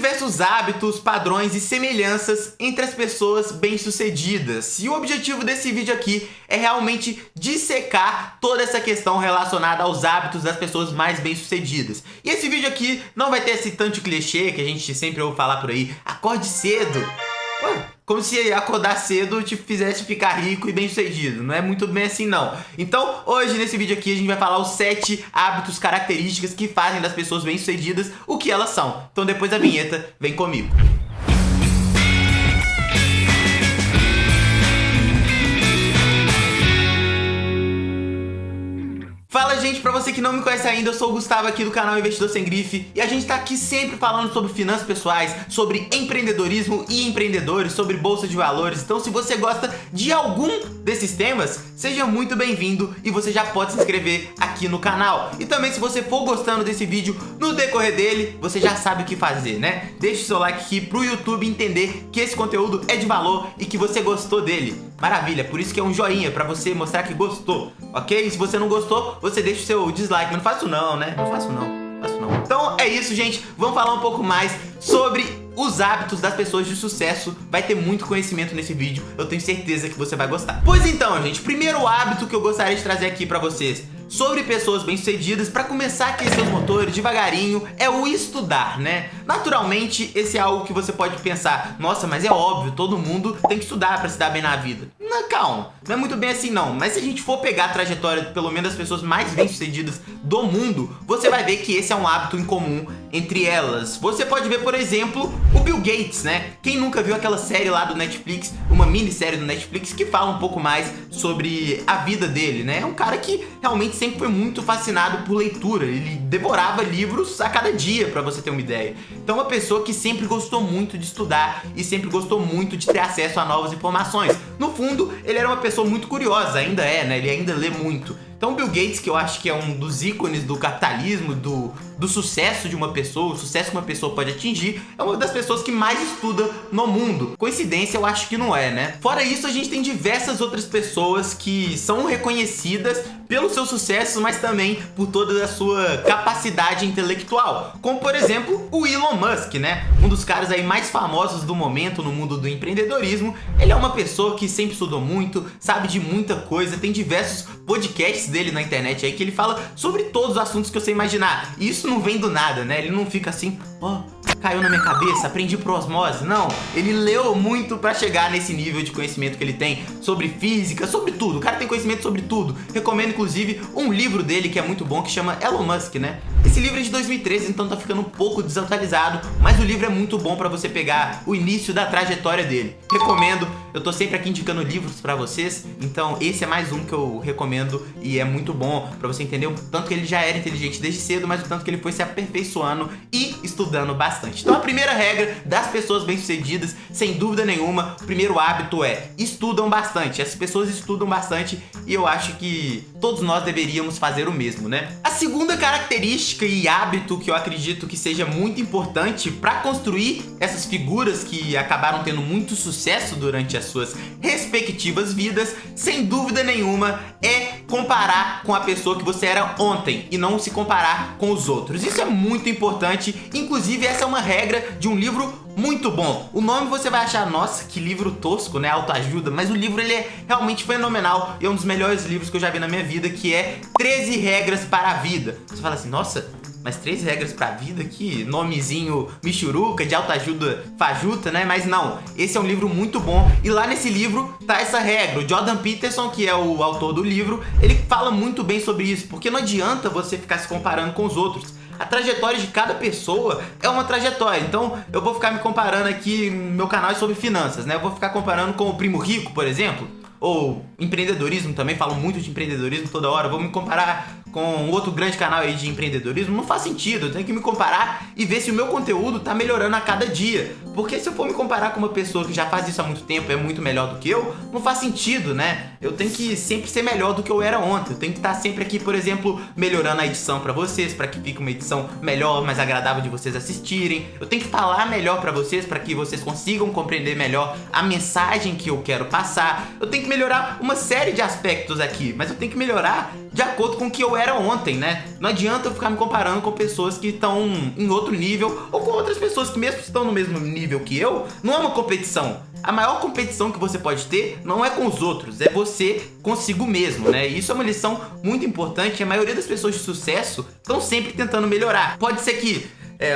diversos hábitos, padrões e semelhanças entre as pessoas bem-sucedidas. E o objetivo desse vídeo aqui é realmente dissecar toda essa questão relacionada aos hábitos das pessoas mais bem-sucedidas. E esse vídeo aqui não vai ter esse tanto clichê que a gente sempre ouve falar por aí. Acorde cedo. Ué, como se acordar cedo te fizesse ficar rico e bem-sucedido. Não é muito bem assim, não. Então, hoje, nesse vídeo aqui, a gente vai falar os 7 hábitos, características que fazem das pessoas bem-sucedidas o que elas são. Então, depois da vinheta, vem comigo. Fala, gente, pra você que não me conhece ainda, eu sou o Gustavo aqui do canal Investidor Sem Grife e a gente tá aqui sempre falando sobre finanças pessoais, sobre empreendedorismo e empreendedores, sobre bolsa de valores. Então, se você gosta de algum desses temas, seja muito bem-vindo e você já pode se inscrever aqui no canal. E também, se você for gostando desse vídeo no decorrer dele, você já sabe o que fazer, né? Deixe o seu like aqui pro YouTube entender que esse conteúdo é de valor e que você gostou dele. Maravilha, por isso que é um joinha, pra você mostrar que gostou, ok? Se você não gostou, você deixa o seu dislike, mas não faço não, né? Não faço não. Então é isso, gente. Vamos falar um pouco mais sobre os hábitos das pessoas de sucesso. Vai ter muito conhecimento nesse vídeo. Eu tenho certeza que você vai gostar. Pois então, gente, primeiro hábito que eu gostaria de trazer aqui pra vocês sobre pessoas bem-sucedidas, para começar a aquecer os motores devagarinho, é o estudar, né? Naturalmente, esse é algo que você pode pensar, nossa, mas é óbvio, todo mundo tem que estudar para se dar bem na vida. Não, calma, não é muito bem assim não, mas se a gente for pegar a trajetória, pelo menos das pessoas mais bem-sucedidas do mundo, você vai ver que esse é um hábito em comum entre elas. Você pode ver, por exemplo, o Bill Gates, né? Quem nunca viu aquela série lá do Netflix, uma minissérie do Netflix, que fala um pouco mais sobre a vida dele, né? É um cara que realmente sempre foi muito fascinado por leitura. Ele devorava livros a cada dia, pra você ter uma ideia. Então, uma pessoa que sempre gostou muito de estudar e sempre gostou muito de ter acesso a novas informações. No fundo, ele era uma pessoa muito curiosa, ainda é, né? Ele ainda lê muito. Então, o Bill Gates, que eu acho que é um dos ícones do capitalismo, do sucesso de uma pessoa, o sucesso que uma pessoa pode atingir, é uma das pessoas que mais estuda no mundo. Coincidência, eu acho que não é, né? Fora isso, a gente tem diversas outras pessoas que são reconhecidas pelo seu sucesso, mas também por toda a sua capacidade intelectual. Como, por exemplo, o Elon Musk, né? Um dos caras aí mais famosos do momento no mundo do empreendedorismo. Ele é uma pessoa que sempre estudou muito, sabe de muita coisa, tem diversos podcasts dele na internet aí que ele fala sobre todos os assuntos que você imaginar. E isso não vem do nada, né? Ele não fica assim, ó, caiu na minha cabeça, aprendi por osmose. Não, ele leu muito pra chegar nesse nível de conhecimento que ele tem sobre física, sobre tudo. O cara tem conhecimento sobre tudo. Recomendo, inclusive, um livro dele que é muito bom, que chama Elon Musk, né? Esse livro é de 2013, então tá ficando um pouco desatualizado, mas o livro é muito bom pra você pegar o início da trajetória dele. Recomendo, eu tô sempre aqui indicando livros pra vocês, então esse é mais um que eu recomendo e é muito bom pra você entender o tanto que ele já era inteligente desde cedo, mas o tanto que ele foi se aperfeiçoando e estudando bastante. Então a primeira regra das pessoas bem-sucedidas, sem dúvida nenhuma, o primeiro hábito é estudam bastante. As pessoas estudam bastante e eu acho que todos nós deveríamos fazer o mesmo, né? A segunda característica e hábito que eu acredito que seja muito importante para construir essas figuras que acabaram tendo muito sucesso durante as suas respectivas vidas, sem dúvida nenhuma, é comparar com a pessoa que você era ontem e não se comparar com os outros. Isso é muito importante, inclusive essa é uma regra de um livro muito bom. O nome você vai achar, nossa, que livro tosco, né? Autoajuda, mas o livro ele é realmente fenomenal e é um dos melhores livros que eu já vi na minha vida, que é 13 Regras para a Vida. Você fala assim, nossa, mas 13 regras pra vida? Que nomezinho michuruca, de autoajuda fajuta, né? Mas não, esse é um livro muito bom e lá nesse livro tá essa regra. O Jordan Peterson, que é o autor do livro, ele fala muito bem sobre isso, porque não adianta você ficar se comparando com os outros. A trajetória de cada pessoa é uma trajetória. Então eu vou ficar me comparando aqui, meu canal é sobre finanças, né? Eu vou ficar comparando com o Primo Rico, por exemplo, ou empreendedorismo também, falo muito de empreendedorismo toda hora. Vou me comparar com outro grande canal aí de empreendedorismo, não faz sentido. Eu tenho que me comparar e ver se o meu conteúdo tá melhorando a cada dia. Porque se eu for me comparar com uma pessoa que já faz isso há muito tempo, é muito melhor do que eu, não faz sentido, né? Eu tenho que sempre ser melhor do que eu era ontem. Eu tenho que estar sempre aqui, por exemplo, melhorando a edição pra vocês, pra que fique uma edição melhor, mais agradável de vocês assistirem. Eu tenho que falar melhor pra vocês, pra que vocês consigam compreender melhor a mensagem que eu quero passar. Eu tenho que melhorar uma série de aspectos aqui, mas eu tenho que melhorar de acordo com o que eu era ontem, né? Não adianta eu ficar me comparando com pessoas que estão em outro nível ou com outras pessoas que mesmo estão no mesmo nível que eu. Não é uma competição. A maior competição que você pode ter não é com os outros, é você consigo mesmo, né? E isso é uma lição muito importante. A maioria das pessoas de sucesso estão sempre tentando melhorar. Pode ser que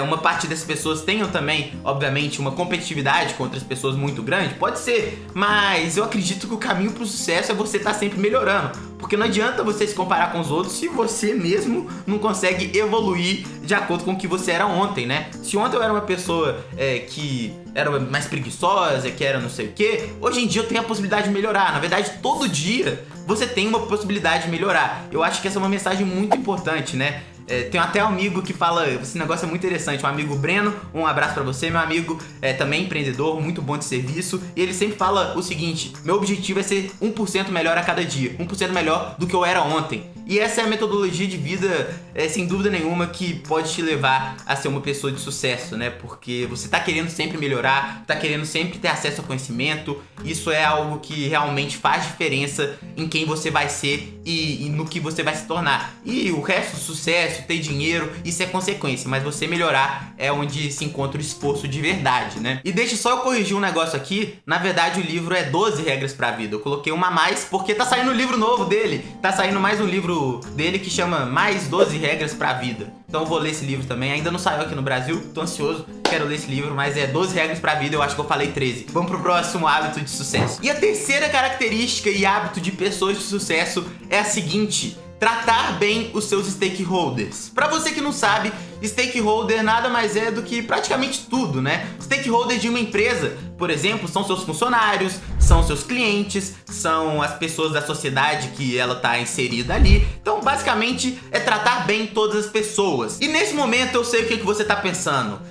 uma parte dessas pessoas tenham também, obviamente, uma competitividade com outras pessoas muito grande, pode ser, mas eu acredito que o caminho pro sucesso é você estar sempre melhorando, porque não adianta você se comparar com os outros se você mesmo não consegue evoluir de acordo com o que você era ontem, né? Se ontem eu era uma pessoa que era mais preguiçosa, que era não sei o que, hoje em dia eu tenho a possibilidade de melhorar. Na verdade, todo dia você tem uma possibilidade de melhorar. Eu acho que essa é uma mensagem muito importante, né? Tem até um amigo que fala, esse negócio é muito interessante, um amigo Breno, um abraço pra você, meu amigo também empreendedor, muito bom de serviço, e ele sempre fala o seguinte: meu objetivo é ser 1% melhor a cada dia, 1% melhor do que eu era ontem. E essa é a metodologia de vida, sem dúvida nenhuma, que pode te levar a ser uma pessoa de sucesso, né? Porque você tá querendo sempre melhorar, tá querendo sempre ter acesso ao conhecimento. Isso é algo que realmente faz diferença em quem você vai ser e no que você vai se tornar. E o resto, sucesso, ter dinheiro, isso é consequência, mas você melhorar é onde se encontra o esforço de verdade, né? E deixa só eu corrigir um negócio aqui. Na verdade, o livro é 12 regras pra vida. Eu coloquei uma a mais porque tá saindo um livro novo dele. Tá saindo mais um livro dele que chama Mais 12 Regras pra Vida. Então eu vou ler esse livro também. Ainda não saiu aqui no Brasil, tô ansioso, quero ler esse livro, mas é 12 regras pra vida, eu acho que eu falei 13. Vamos pro próximo hábito de sucesso. E a terceira característica e hábito de pessoas de sucesso é a seguinte: tratar bem os seus stakeholders. Pra você que não sabe, stakeholder nada mais é do que praticamente tudo, né? Stakeholder de uma empresa, por exemplo, são seus funcionários, são seus clientes, são as pessoas da sociedade que ela tá inserida ali. Então, basicamente, é tratar bem todas as pessoas. E nesse momento eu sei o que você tá pensando.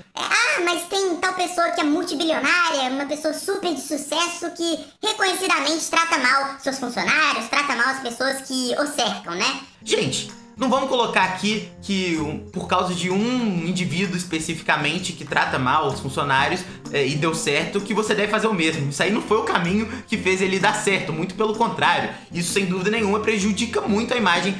Mas tem tal pessoa que é multibilionária, uma pessoa super de sucesso que reconhecidamente trata mal seus funcionários, trata mal as pessoas que o cercam, né? Gente, não vamos colocar aqui que por causa de um indivíduo especificamente que trata mal os funcionários e deu certo, que você deve fazer o mesmo. Isso aí não foi o caminho que fez ele dar certo, muito pelo contrário. Isso sem dúvida nenhuma prejudica muito a imagem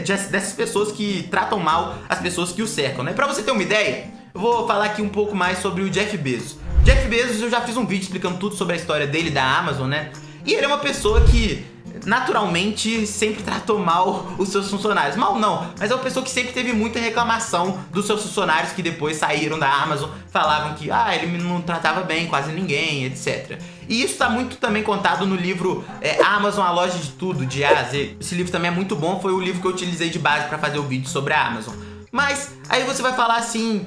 dessas pessoas que tratam mal as pessoas que o cercam, né? Pra você ter uma ideia, eu vou falar aqui um pouco mais sobre o Jeff Bezos. Jeff Bezos, eu já fiz um vídeo explicando tudo sobre a história dele, da Amazon, né? E ele é uma pessoa que naturalmente sempre tratou mal os seus funcionários. Mal não, mas é uma pessoa que sempre teve muita reclamação dos seus funcionários que depois saíram da Amazon, falavam que ele não tratava bem quase ninguém, etc. E isso tá muito também contado no livro Amazon, a loja de tudo, de A a Z. Esse livro também é muito bom, foi o livro que eu utilizei de base para fazer o vídeo sobre a Amazon. Mas aí você vai falar assim,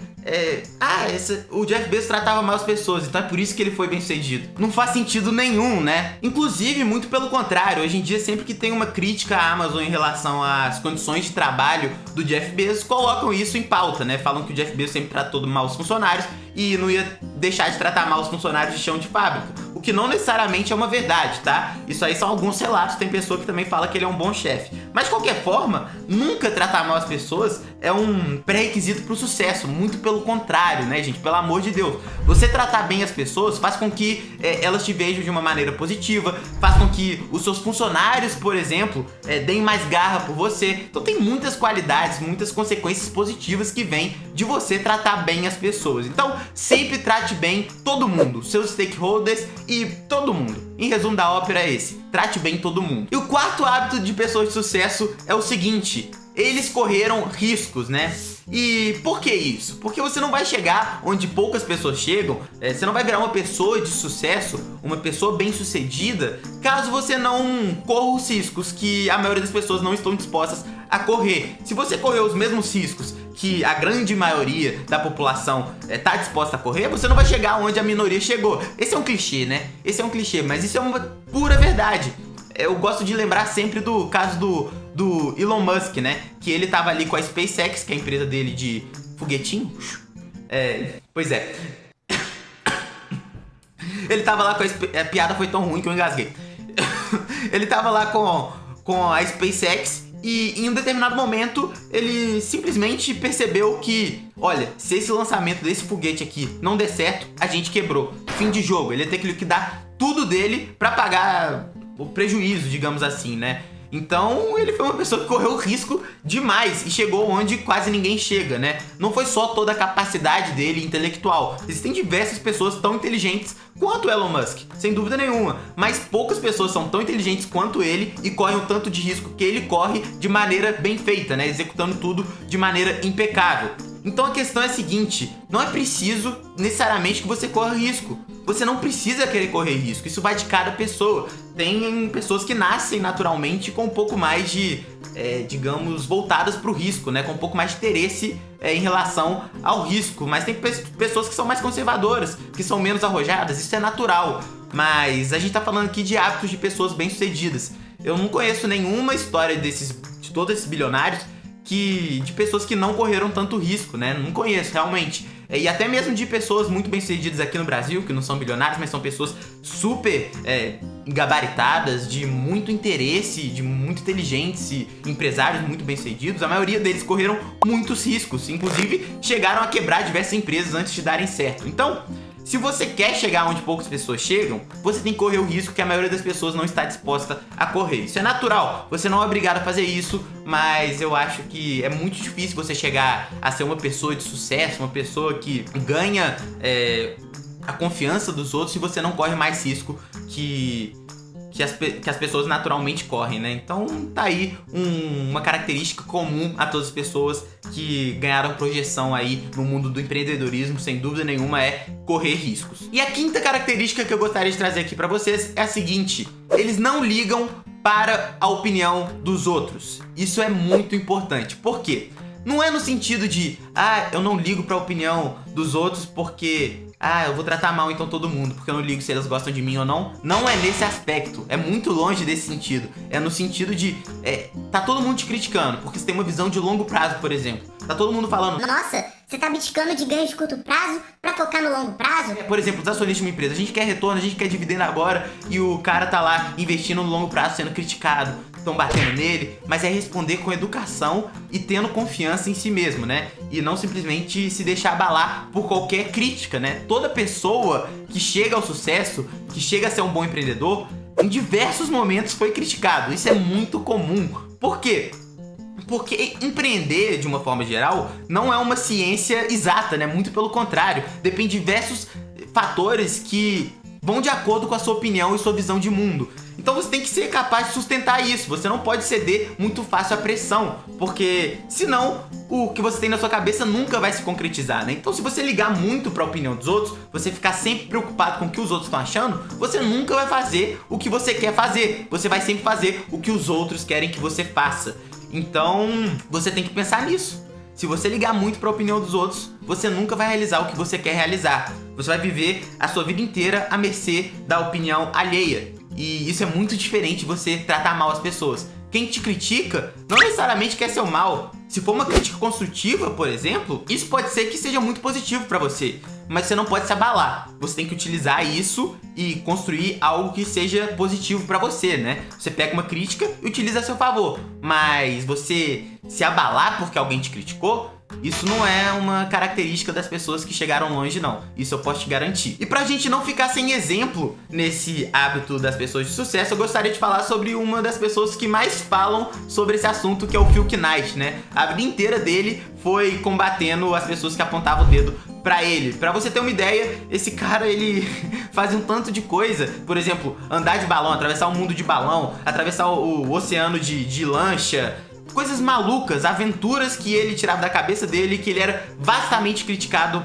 o Jeff Bezos tratava mal as pessoas, então é por isso que ele foi bem sucedido. Não faz sentido nenhum, né? Inclusive, muito pelo contrário, hoje em dia sempre que tem uma crítica à Amazon em relação às condições de trabalho do Jeff Bezos, colocam isso em pauta, né? Falam que o Jeff Bezos sempre tratou mal os funcionários e não ia deixar de tratar mal os funcionários de chão de fábrica. O que não necessariamente é uma verdade, tá? Isso aí são alguns relatos, tem pessoa que também fala que ele é um bom chefe. Mas de qualquer forma, nunca tratar mal as pessoas é um pré-requisito pro sucesso, muito pelo contrário, né, gente? Pelo amor de Deus. Você tratar bem as pessoas faz com que elas te vejam de uma maneira positiva, faz com que os seus funcionários, por exemplo, deem mais garra por você. Então tem muitas qualidades, muitas consequências positivas que vêm de você tratar bem as pessoas. Então sempre trate bem todo mundo, seus stakeholders e todo mundo. Em resumo da ópera é esse: trate bem todo mundo. E o quarto hábito de pessoas de sucesso é o seguinte: eles correram riscos, né? E por que isso? Porque você não vai chegar onde poucas pessoas chegam, você não vai virar uma pessoa de sucesso, uma pessoa bem sucedida, caso você não corra os riscos que a maioria das pessoas não estão dispostas a correr. Se você correr os mesmos riscos que a grande maioria da população tá disposta a correr, você não vai chegar onde a minoria chegou. Esse é um clichê, né? Esse é um clichê, mas isso é uma pura verdade. Eu gosto de lembrar sempre do caso do Elon Musk, né? Que ele tava ali com a SpaceX, que é a empresa dele de foguetinho. Pois é. Ele tava lá com a piada foi tão ruim que eu engasguei. Ele tava lá com a SpaceX e em um determinado momento ele simplesmente percebeu que, olha, se esse lançamento desse foguete aqui não der certo, a gente quebrou. Fim de jogo. Ele ia ter que liquidar tudo dele pra pagar o prejuízo, digamos assim, né? Então ele foi uma pessoa que correu risco demais e chegou onde quase ninguém chega, né? Não foi só toda a capacidade dele intelectual. Existem diversas pessoas tão inteligentes quanto Elon Musk, sem dúvida nenhuma. Mas poucas pessoas são tão inteligentes quanto ele e correm o tanto de risco que ele corre de maneira bem feita, né? Executando tudo de maneira impecável. Então a questão é a seguinte, não é preciso necessariamente que você corra risco. Você não precisa querer correr risco, isso vai de cada pessoa. Tem pessoas que nascem naturalmente com um pouco mais de, digamos, voltadas para o risco, né? Com um pouco mais de interesse em relação ao risco. Mas tem pessoas que são mais conservadoras, que são menos arrojadas, isso é natural. Mas a gente tá falando aqui de hábitos de pessoas bem-sucedidas. Eu não conheço nenhuma história de todos esses bilionários de pessoas que não correram tanto risco, né? Não conheço, realmente. E até mesmo de pessoas muito bem-sucedidas aqui no Brasil, que não são bilionários, mas são pessoas super gabaritadas, de muito interesse, de muito inteligentes e empresários muito bem-sucedidos. A maioria deles correram muitos riscos, inclusive chegaram a quebrar diversas empresas antes de darem certo. Então, se você quer chegar onde poucas pessoas chegam, você tem que correr o risco que a maioria das pessoas não está disposta a correr. Isso é natural, você não é obrigado a fazer isso, mas eu acho que é muito difícil você chegar a ser uma pessoa de sucesso, uma pessoa que ganha a confiança dos outros se você não corre mais risco que as pessoas naturalmente correm, né? Então tá aí uma característica comum a todas as pessoas que ganharam projeção aí no mundo do empreendedorismo, sem dúvida nenhuma, é correr riscos. E a quinta característica que eu gostaria de trazer aqui pra vocês é a seguinte: eles não ligam para a opinião dos outros. Isso é muito importante. Por quê? Não é no sentido de, eu não ligo pra opinião dos outros porque eu vou tratar mal então todo mundo, porque eu não ligo se eles gostam de mim ou não. Não é nesse aspecto, é muito longe desse sentido. É no sentido de, tá todo mundo te criticando, porque você tem uma visão de longo prazo, por exemplo. Tá todo mundo falando, nossa, você tá abdicando de ganho de curto prazo pra focar no longo prazo? Por exemplo, os acionistas de uma empresa, a gente quer retorno, a gente quer dividendo agora, e o cara tá lá investindo no longo prazo, sendo criticado, estão batendo nele, mas é responder com educação e tendo confiança em si mesmo, né? E não simplesmente se deixar abalar por qualquer crítica, né? Toda pessoa que chega ao sucesso, que chega a ser um bom empreendedor, em diversos momentos foi criticado. Isso é muito comum. Por quê? Porque empreender, de uma forma geral, não é uma ciência exata, né? Muito pelo contrário. Depende de diversos fatores que vão de acordo com a sua opinião e sua visão de mundo. Então você tem que ser capaz de sustentar isso. Você não pode ceder muito fácil à pressão, porque senão o que você tem na sua cabeça nunca vai se concretizar, né? Então se você ligar muito para a opinião dos outros, você ficar sempre preocupado com o que os outros estão achando, você nunca vai fazer o que você quer fazer. Você vai sempre fazer o que os outros querem que você faça. Então você tem que pensar nisso. Se você ligar muito para a opinião dos outros, você nunca vai realizar o que você quer realizar. Você vai viver a sua vida inteira à mercê da opinião alheia. E isso é muito diferente de você tratar mal as pessoas. Quem te critica não necessariamente quer seu mal. Se for uma crítica construtiva, por exemplo, isso pode ser que seja muito positivo para você. Mas você não pode se abalar. Você tem que utilizar isso e construir algo que seja positivo para você, né? Você pega uma crítica e utiliza a seu favor. Mas você se abalar porque alguém te criticou, isso não é uma característica das pessoas que chegaram longe, não. Isso eu posso te garantir. E pra gente não ficar sem exemplo nesse hábito das pessoas de sucesso, eu gostaria de falar sobre uma das pessoas que mais falam sobre esse assunto, que é o Phil Knight, né? A vida inteira dele foi combatendo as pessoas que apontavam o dedo pra ele. Pra você ter uma ideia, esse cara, ele fazia um tanto de coisa. Por exemplo, andar de balão, atravessar o mundo de balão, atravessar o oceano de lancha. Coisas malucas, aventuras que ele tirava da cabeça dele, que ele era vastamente criticado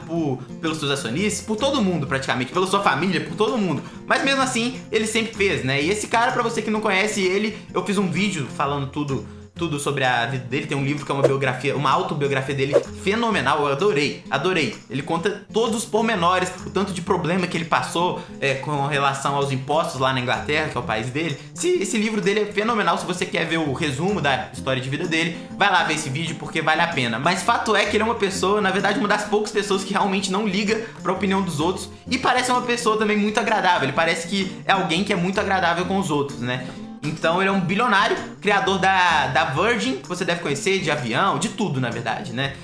pelos seus acionistas, por todo mundo praticamente, pela sua família, por todo mundo. Mas mesmo assim, ele sempre fez, né? E esse cara, pra você que não conhece ele, eu fiz um vídeo falando tudo sobre a vida dele. Tem um livro que é uma biografia, uma autobiografia dele fenomenal, eu adorei. Ele conta todos os pormenores, o tanto de problema que ele passou com relação aos impostos lá na Inglaterra, que é o país dele. Esse livro dele é fenomenal. Se você quer ver o resumo da história de vida dele, vai lá ver esse vídeo porque vale a pena. Mas fato é que ele é uma pessoa, na verdade uma das poucas pessoas que realmente não liga pra opinião dos outros, e parece uma pessoa também muito agradável. Ele parece que é alguém que é muito agradável com os outros, né? Então ele é um bilionário, criador da Virgin, que você deve conhecer, de avião, de tudo na verdade, né?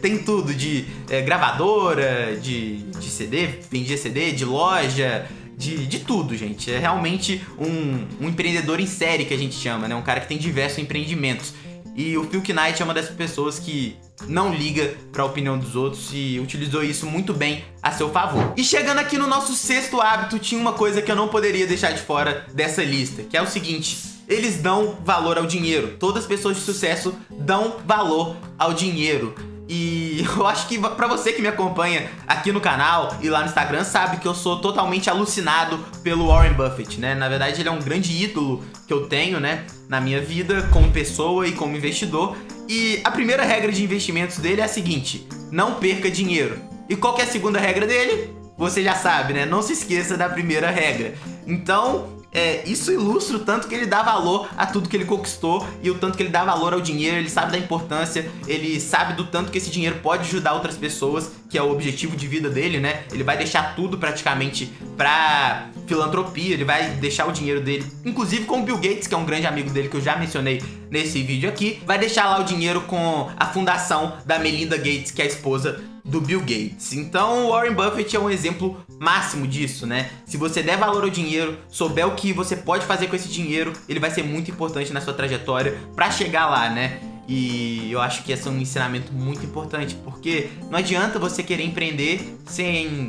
Tem tudo, de gravadora, de CD, vendia CD, de loja, de tudo, gente. É realmente um empreendedor em série que a gente chama, né? Um cara que tem diversos empreendimentos. E o Phil Knight é uma dessas pessoas que não liga pra opinião dos outros e utilizou isso muito bem a seu favor. E chegando aqui no nosso 6º hábito, tinha uma coisa que eu não poderia deixar de fora dessa lista, que é o seguinte: eles dão valor ao dinheiro. Todas as pessoas de sucesso dão valor ao dinheiro. E eu acho que pra você que me acompanha aqui no canal e lá no Instagram sabe que eu sou totalmente alucinado pelo Warren Buffett, né? Na verdade, ele é um grande ídolo que eu tenho, né, na minha vida como pessoa e como investidor. E a primeira regra de investimentos dele é a seguinte: não perca dinheiro. E qual que é a segunda regra dele? Você já sabe, né? Não se esqueça da primeira regra. Então, isso ilustra o tanto que ele dá valor a tudo que ele conquistou e o tanto que ele dá valor ao dinheiro. Ele sabe da importância, ele sabe do tanto que esse dinheiro pode ajudar outras pessoas, que é o objetivo de vida dele, né? Ele vai deixar tudo praticamente pra filantropia, ele vai deixar o dinheiro dele, inclusive com o Bill Gates, que é um grande amigo dele que eu já mencionei nesse vídeo aqui, vai deixar lá o dinheiro com a fundação da Melinda Gates, que é a esposa do Bill Gates. Então o Warren Buffett é um exemplo máximo disso, né? Se você der valor ao dinheiro, souber o que você pode fazer com esse dinheiro, ele vai ser muito importante na sua trajetória pra chegar lá, né? E eu acho que esse é um ensinamento muito importante, porque não adianta você querer empreender sem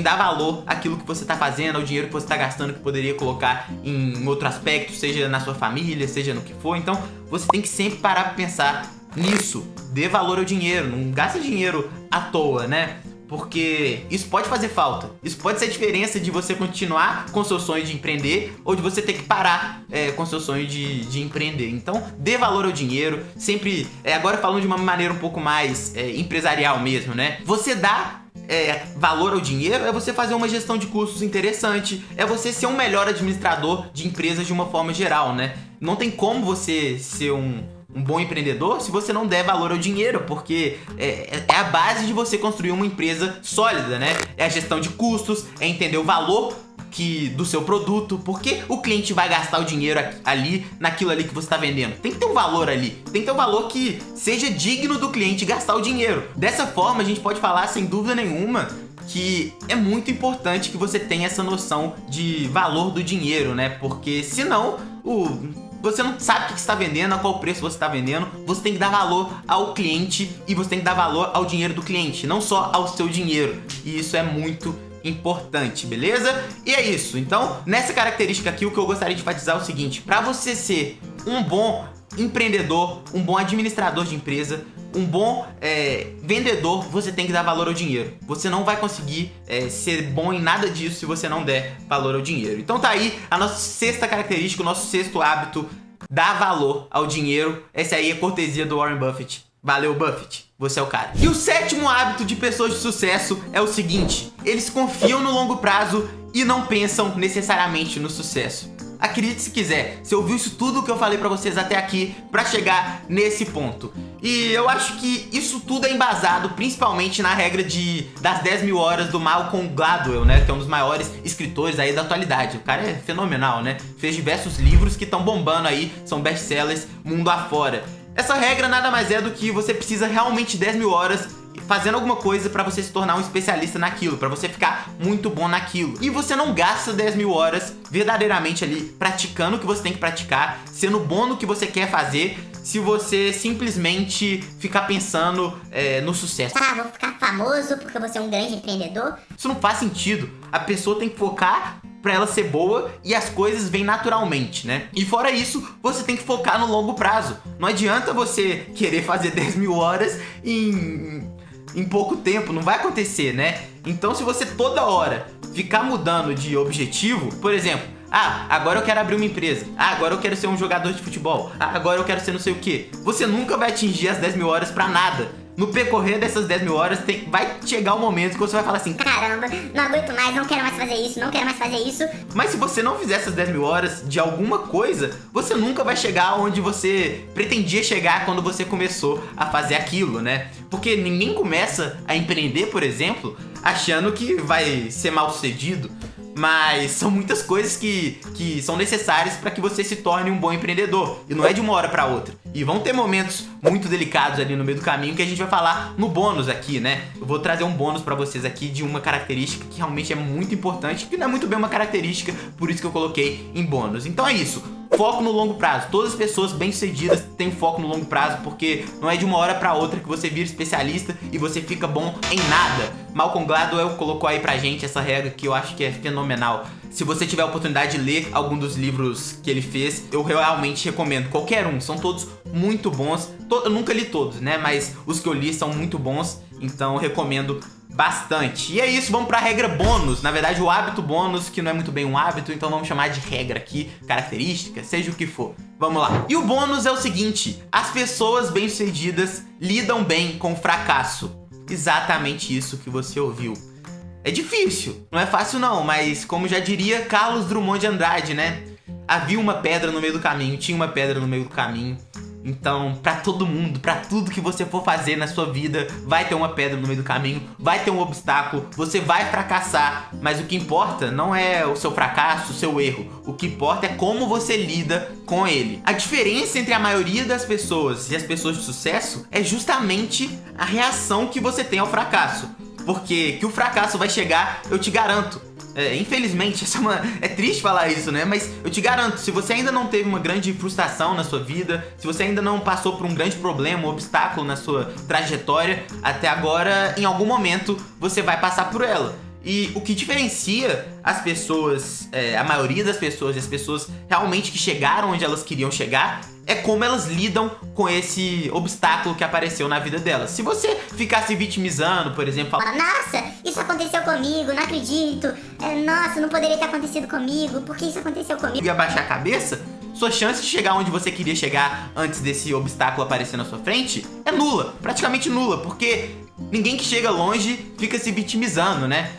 dar valor àquilo que você tá fazendo, ao dinheiro que você tá gastando, que poderia colocar em outro aspecto, seja na sua família, seja no que for. Então você tem que sempre parar pra pensar nisso. Dê valor ao dinheiro, não gasta dinheiro à toa, né? Porque isso pode fazer falta. Isso pode ser a diferença de você continuar com seu sonho de empreender ou de você ter que parar com seu sonho de empreender. Então, dê valor ao dinheiro. Sempre, agora falando de uma maneira um pouco mais empresarial mesmo, né? Você dá valor ao dinheiro é você fazer uma gestão de custos interessante, é você ser um melhor administrador de empresas de uma forma geral, né? Não tem como você ser um bom empreendedor se você não der valor ao dinheiro, porque é a base de você construir uma empresa sólida, né? É a gestão de custos, é entender o valor do seu produto, porque o cliente vai gastar o dinheiro ali, naquilo ali que você está vendendo. Tem que ter um valor ali, tem que ter um valor que seja digno do cliente gastar o dinheiro. Dessa forma, a gente pode falar sem dúvida nenhuma que é muito importante que você tenha essa noção de valor do dinheiro, né? Porque senão você não sabe o que você está vendendo, a qual preço você está vendendo. Você tem que dar valor ao cliente e você tem que dar valor ao dinheiro do cliente, não só ao seu dinheiro. E isso é muito importante, beleza? E é isso. Então, nessa característica aqui, o que eu gostaria de enfatizar é o seguinte: para você ser um bom empreendedor, um bom administrador de empresa, um bom vendedor, você tem que dar valor ao dinheiro. Você não vai conseguir ser bom em nada disso se você não der valor ao dinheiro. Então tá aí a nossa 6ª característica, o nosso 6º hábito: dar valor ao dinheiro. Essa aí é cortesia do Warren Buffett. Valeu, Buffett, você é o cara. E o 7º hábito de pessoas de sucesso é o seguinte: eles confiam no longo prazo e não pensam necessariamente no sucesso. Acredite se quiser, você ouviu isso tudo que eu falei pra vocês até aqui pra chegar nesse ponto. E eu acho que isso tudo é embasado principalmente na regra das 10.000 horas do Malcolm Gladwell, né? Que é um dos maiores escritores aí da atualidade. O cara é fenomenal, né? Fez diversos livros que estão bombando aí, são best-sellers mundo afora. Essa regra nada mais é do que você precisa realmente 10.000 horas fazendo alguma coisa pra você se tornar um especialista naquilo, pra você ficar muito bom naquilo. E você não gasta 10.000 horas verdadeiramente ali praticando o que você tem que praticar, sendo bom no que você quer fazer, se você simplesmente ficar pensando no sucesso. Vou ficar famoso porque eu vou ser um grande empreendedor. Isso não faz sentido. A pessoa tem que focar pra ela ser boa e as coisas vêm naturalmente, né? E fora isso, você tem que focar no longo prazo. Não adianta você querer fazer 10.000 horas em pouco tempo, não vai acontecer, né? Então, se você toda hora ficar mudando de objetivo, por exemplo, agora eu quero abrir uma empresa, agora eu quero ser um jogador de futebol, agora eu quero ser não sei o que, você nunca vai atingir as 10.000 horas pra nada. No percorrer dessas 10.000 horas, vai chegar o momento que você vai falar assim: caramba, não aguento mais, não quero mais fazer isso, não quero mais fazer isso. Mas se você não fizer essas 10.000 horas de alguma coisa, você nunca vai chegar onde você pretendia chegar quando você começou a fazer aquilo, né? Porque ninguém começa a empreender, por exemplo, achando que vai ser mal sucedido. mas são muitas coisas que são necessárias para que você se torne um bom empreendedor. E não é de uma hora para outra. E vão ter momentos muito delicados ali no meio do caminho que a gente vai falar no bônus aqui, né? Eu vou trazer um bônus para vocês aqui de uma característica que realmente é muito importante, que não é muito bem uma característica, por isso que eu coloquei em bônus. Então é isso. Foco no longo prazo. Todas as pessoas bem-sucedidas têm foco no longo prazo, porque não é de uma hora pra outra que você vira especialista e você fica bom em nada. Malcolm Gladwell colocou aí pra gente essa regra que eu acho que é fenomenal. Se você tiver a oportunidade de ler algum dos livros que ele fez, eu realmente recomendo. Qualquer um, são todos muito bons. Eu nunca li todos, né? Mas os que eu li são muito bons, então eu recomendo bastante. E é isso, vamos pra regra bônus. Na verdade, o hábito bônus, que não é muito bem um hábito, então vamos chamar de regra aqui, característica, seja o que for. Vamos lá. E o bônus é o seguinte: as pessoas bem-sucedidas lidam bem com o fracasso. Exatamente isso que você ouviu. É difícil, não é fácil não, mas como já diria Carlos Drummond de Andrade, né? Havia uma pedra no meio do caminho, tinha uma pedra no meio do caminho. Então, pra todo mundo, pra tudo que você for fazer na sua vida, vai ter uma pedra no meio do caminho, vai ter um obstáculo, você vai fracassar, mas o que importa não é o seu fracasso, o seu erro, o que importa é como você lida com ele. A diferença entre a maioria das pessoas e as pessoas de sucesso é justamente a reação que você tem ao fracasso, porque que o fracasso vai chegar, eu te garanto. Infelizmente, é triste falar isso, né? Mas eu te garanto, se você ainda não teve uma grande frustração na sua vida, se você ainda não passou por um grande problema, um obstáculo na sua trajetória, até agora, em algum momento, você vai passar por ela. E o que diferencia as pessoas, a maioria das pessoas e as pessoas realmente que chegaram onde elas queriam chegar, é como elas lidam com esse obstáculo que apareceu na vida delas. Se você ficar se vitimizando, por exemplo, falando: nossa, isso aconteceu comigo, não acredito. Nossa, não poderia ter acontecido comigo, por que isso aconteceu comigo? E abaixar a cabeça, sua chance de chegar onde você queria chegar antes desse obstáculo aparecer na sua frente é nula, praticamente nula, porque ninguém que chega longe fica se vitimizando, né?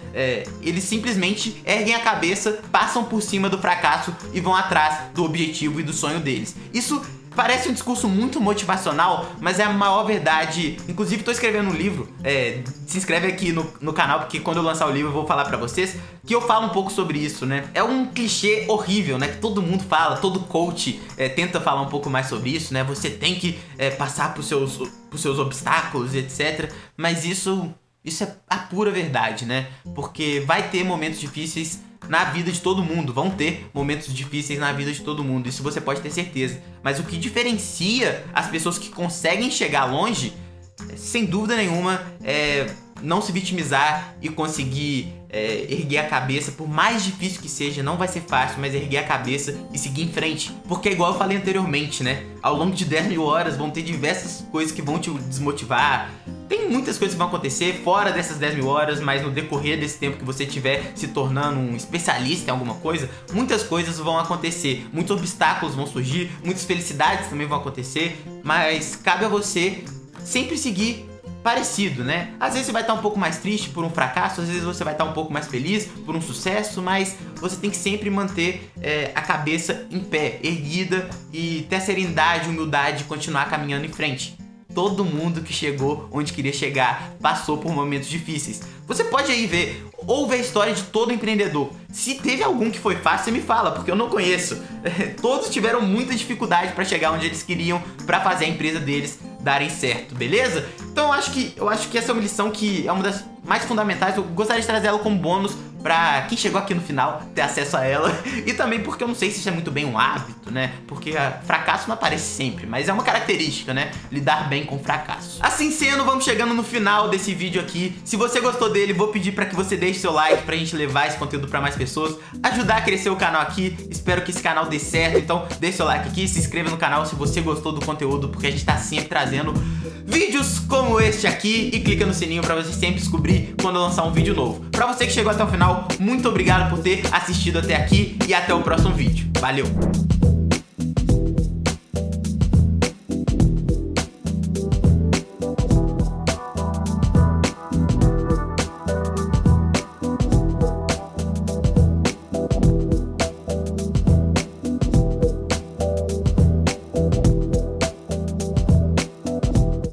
Eles simplesmente erguem a cabeça, passam por cima do fracasso e vão atrás do objetivo e do sonho deles. Isso parece um discurso muito motivacional, mas é a maior verdade. Inclusive, tô escrevendo um livro. Se inscreve aqui no canal, porque quando eu lançar o livro eu vou falar pra vocês que eu falo um pouco sobre isso, né? É um clichê horrível, né? Que todo mundo fala, todo coach tenta falar um pouco mais sobre isso, né? Você tem que passar por seus obstáculos, etc. Mas isso é a pura verdade, né? Porque vai ter momentos difíceis na vida de todo mundo, vão ter momentos difíceis na vida de todo mundo, isso você pode ter certeza. Mas o que diferencia as pessoas que conseguem chegar longe, sem dúvida nenhuma, é não se vitimizar e conseguir erguer a cabeça. Por mais difícil que seja, não vai ser fácil, mas erguer a cabeça e seguir em frente. Porque é igual eu falei anteriormente, né? Ao longo de 10 mil horas vão ter diversas coisas que vão te desmotivar. Tem muitas coisas que vão acontecer fora dessas 10 mil horas, mas no decorrer desse tempo que você estiver se tornando um especialista em alguma coisa, muitas coisas vão acontecer, muitos obstáculos vão surgir, muitas felicidades também vão acontecer, mas cabe a você sempre seguir parecido, né? Às vezes você vai estar um pouco mais triste por um fracasso, às vezes você vai estar um pouco mais feliz por um sucesso, mas você tem que sempre manter a cabeça em pé, erguida, e ter a serenidade, humildade de continuar caminhando em frente. Todo mundo que chegou onde queria chegar passou por momentos difíceis. Você pode aí ver, ouve a história de todo empreendedor. Se teve algum que foi fácil, você me fala, porque eu não conheço. Todos tiveram muita dificuldade para chegar onde eles queriam, para fazer a empresa deles darem certo, beleza? Então eu acho que essa é uma lição que é uma das mais fundamentais. Eu gostaria de trazer ela como bônus pra quem chegou aqui no final ter acesso a ela. E também porque eu não sei se isso é muito bem um hábito, né? Porque fracasso não aparece sempre, mas é uma característica, né? Lidar bem com fracasso. Assim sendo, vamos chegando no final desse vídeo aqui. Se você gostou dele, vou pedir pra que você deixe seu like pra gente levar esse conteúdo pra mais pessoas, ajudar a crescer o canal aqui. Espero que esse canal dê certo, então deixe seu like aqui, se inscreva no canal se você gostou do conteúdo, porque a gente tá sempre trazendo vídeos como este aqui, e clica no sininho pra você sempre descobrir quando eu lançar um vídeo novo. Pra você que chegou até o final, muito obrigado por ter assistido até aqui e até o próximo vídeo. Valeu!